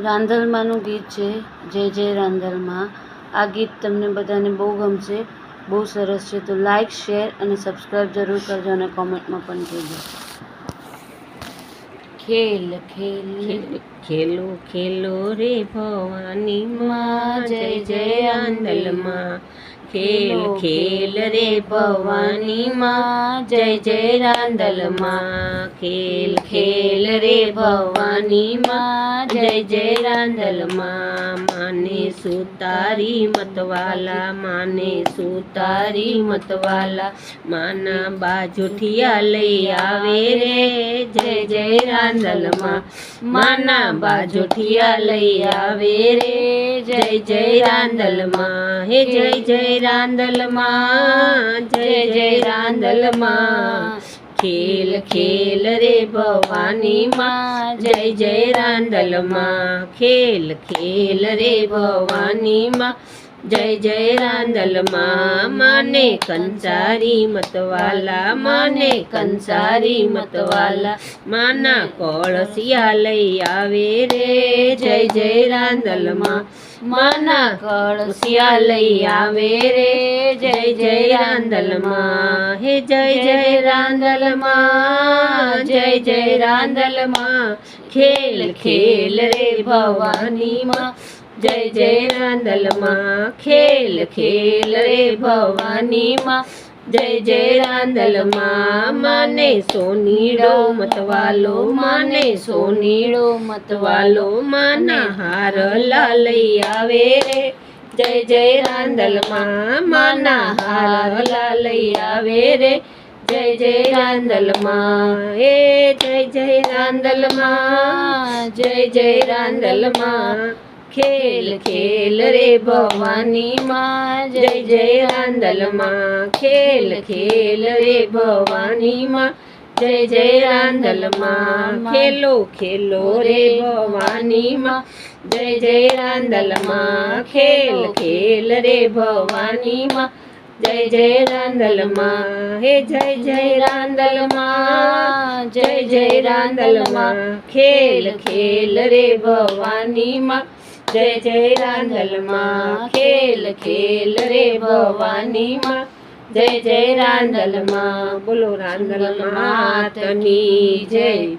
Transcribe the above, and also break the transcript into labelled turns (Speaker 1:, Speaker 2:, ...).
Speaker 1: રાંધલમાનું ગીત છે જય જય રાંધલમાં. આ ગીત તમને બધાને બહુ ગમશે, બહુ સરસ છે. તો લાઈક, શેર અને સબસ્ક્રાઈબ જરૂર કરજો અને કોમેન્ટમાં પણ કહેજો. ખેલ ખેલ
Speaker 2: ખેલો ખેલો રે ભવાની માં જય જય રાંદલમાં. ખેલ ખેલ રે ભવાની માં જય જય રાંદલમાં. ખેલ ખેલ રે ભવાની માં જય જય રાંદલમાં. માને સુતારી મતવાલા, માને સુતારી મતવાલા, માના બાજુઠિયા લઈ આવે રે જય જય રાંદલમાં. માના બાજુઠિયા લઈ આવે રે જય જય રાંદલમાં. હે જય જય રાંદલમાં, જય જય રાંદલમાં. ખેલ ખેલ રે ભવાની માં જય જય રાંદલમાં. ખેલ ખેલ રે ભવાની માં જય જય રાંદલમાં. માને કંસારી મતવાલા, માને કંસારી મતવાલા, માના કળસિયા લઈ આવે રે જય જય રાંદલમાં. માના કળસિયા લઈ આવે રે જય જય રાંદલમાં. હે જય જય રાંદલમાં, જય જય રાંદલમાં. ખેલ ખેલ રે ભવાની માં જય જય રાંદલમાં. ખેલ ખેલ રે ભવાની માં જય જય રાંદલમાં. માને સોનીડો મતવાલો, માને સોનીડો મતવાલો, માના હારલા લઈ આવે રે જય જય રાંદલમાં. માના હારલા લઈ આવે રે જય જય રાંદલમાં. એ જય જય રાંદલમાં, જય જય રાંદલમાં. ખેલ ખેલ રે ભવાની માં જય જય રાંદલમાં. ખેલ ખેલ રે ભવાની માં જય જય રાંદલમાં. ખેલો ખેલો રે ભવાની માં જય જય રાંદલમાં. ખેલ ખેલ રે ભવાની માં જય જય રાંદલમાં. હે જય જય રાંદલમાં, જય જય રાંદલમાં. ખેલ ખેલ રે ભવાની માં જય જય રાંદલમાં. ખેલ ખેલ રે ભવાની માં જય જય રાંદલમાં. બોલો રાંદલ માતની જય.